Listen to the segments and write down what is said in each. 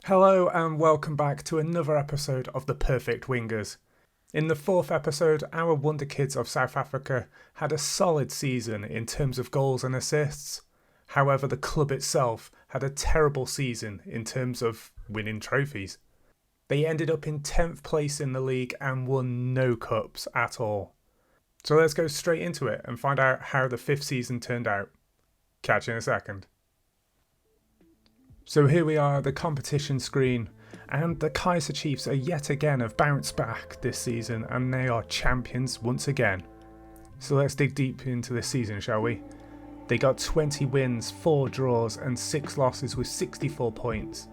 Hello and welcome back to another episode of The Perfect Wingers. In the fourth episode, our wonderkids of South Africa had a solid season in terms of goals and assists. However, the club itself had a terrible season in terms of winning trophies. They ended up in 10th place in the league and won no cups at all. So let's go straight into it and find out how the fifth season turned out. Catch you in a second. So here we are at the competition screen, and the Kaiser Chiefs are yet again have bounced back this season and they are champions once again. So let's dig deep into this season, shall we? They got 20 wins, 4 draws and 6 losses with 64 points.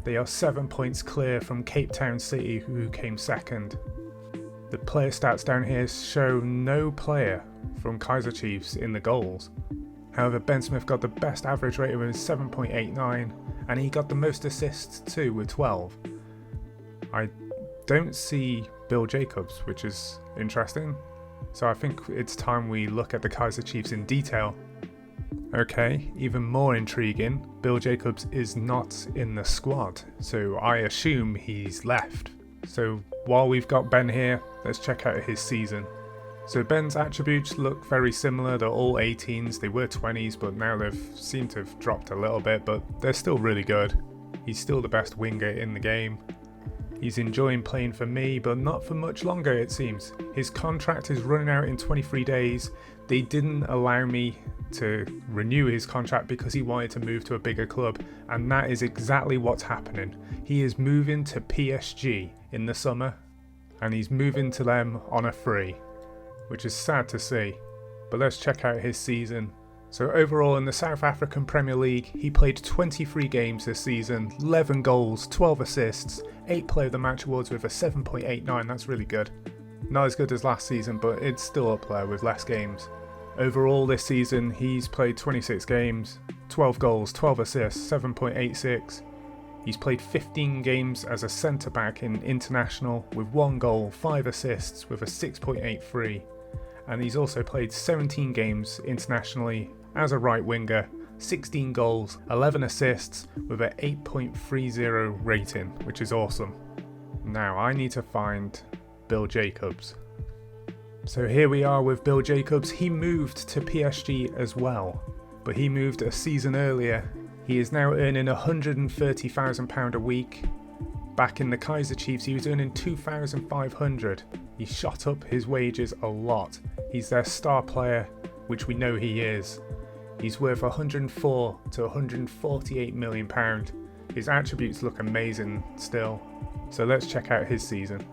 They are 7 points clear from Cape Town City, who came second. The player stats down here show no player from Kaiser Chiefs in the goals. However, Ben Smith got the best average rating with 7.89 and he got the most assists too with 12. I don't see Bill Jacobs, which is interesting. So I think it's time we look at the Kaiser Chiefs in detail. Okay, even more intriguing, Bill Jacobs is not in the squad, so I assume he's left. So while we've got Ben here, let's check out his season. So Ben's attributes look very similar. They're all 18s, they were 20s, but now they've seemed to have dropped a little bit, but they're still really good. He's still the best winger in the game. He's enjoying playing for me, but not for much longer it seems. His contract is running out in 23 days. They didn't allow me to renew his contract because he wanted to move to a bigger club, and that is exactly what's happening. He is moving to PSG in the summer, and he's moving to them on a free, which is sad to see. But let's check out his season. So overall in the South African Premier League, he played 23 games this season, 11 goals, 12 assists, 8 Player of the Match awards with a 7.89, that's really good. Not as good as last season, but it's still up there with less games. Overall this season, he's played 26 games, 12 goals, 12 assists, 7.86. He's played 15 games as a centre-back in international with 1 goal, 5 assists with a 6.83. And he's also played 17 games internationally as a right winger, 16 goals, 11 assists with an 8.30 rating, which is awesome. Now I need to find Bill Jacobs. So here we are with Bill Jacobs. He moved to PSG as well, but he moved a season earlier. He is now earning £130,000 a week. Back in the Kaiser Chiefs, he was earning $2,500. He shot up his wages a lot. He's their star player, which we know he is. He's worth £104 to £148 million. His attributes look amazing still. So let's check out his season.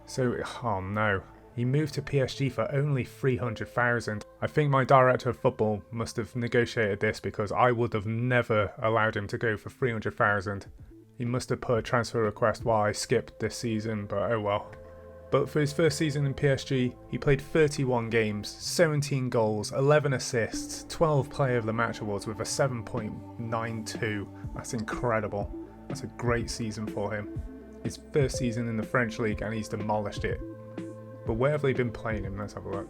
So, oh no. He moved to PSG for only $300,000. I think my director of football must have negotiated this because I would have never allowed him to go for $300,000. He must have put a transfer request while I skipped this season, but oh well. But for his first season in PSG, he played 31 games, 17 goals, 11 assists, 12 Player of the Match awards with a 7.92. That's incredible. That's a great season for him. His first season in the French league and he's demolished it. But where have they been playing him? Let's have a look.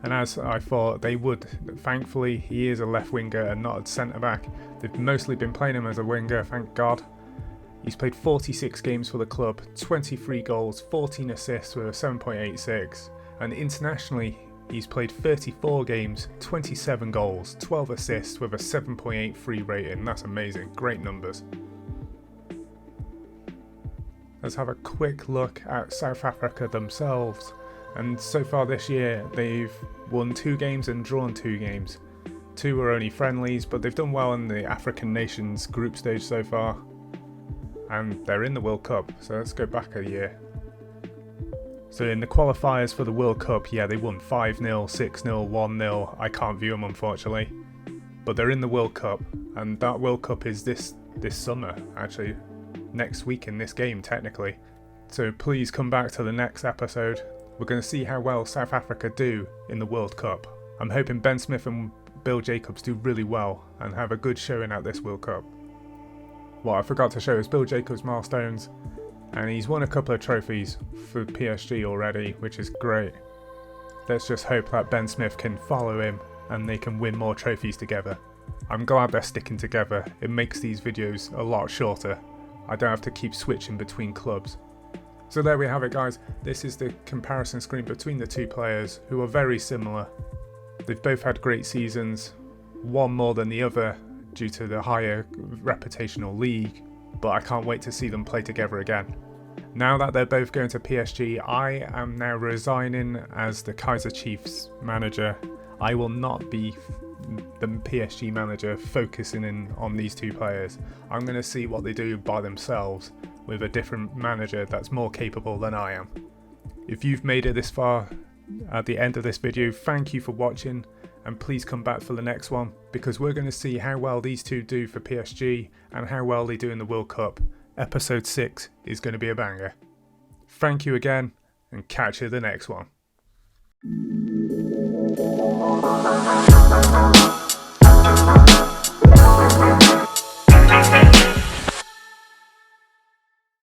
And as I thought they would, thankfully he is a left winger and not a centre back. They've mostly been playing him as a winger, thank God. He's played 46 games for the club, 23 goals, 14 assists with a 7.86. And internationally, he's played 34 games, 27 goals, 12 assists with a 7.83 rating. That's amazing, great numbers. Let's have a quick look at South Africa themselves. And so far this year, they've won 2 games and drawn 2 games. 2 were only friendlies, but they've done well in the African Nations group stage so far. And they're in the World Cup, so let's go back a year. So in the qualifiers for the World Cup, yeah, they won 5-0, 6-0, 1-0. I can't view them, unfortunately. But they're in the World Cup, and that World Cup is this summer, actually. Next week in this game, technically. So please come back to the next episode. We're going to see how well South Africa do in the World Cup. I'm hoping Ben Smith and Bill Jacobs do really well and have a good showing at this World Cup. What I forgot to show is Bill Jacobs' milestones, and he's won a couple of trophies for PSG already, which is great. Let's just hope that Ben Smith can follow him and they can win more trophies together. I'm glad they're sticking together, it makes these videos a lot shorter, I don't have to keep switching between clubs. So there we have it, guys. This is the comparison screen between the two players who are very similar. They've both had great seasons, one more than the other due to the higher reputational league, but I can't wait to see them play together again. Now that they're both going to PSG, I am now resigning as the Kaiser Chiefs manager. I will not be the PSG manager focusing in on these two players. I'm going to see what they do by themselves with a different manager that's more capable than I am. If you've made it this far at the end of this video, thank you for watching, and please come back for the next one, because we're going to see how well these two do for PSG and how well they do in the World Cup. Episode 6 is going to be a banger. Thank you again, and catch you the next one.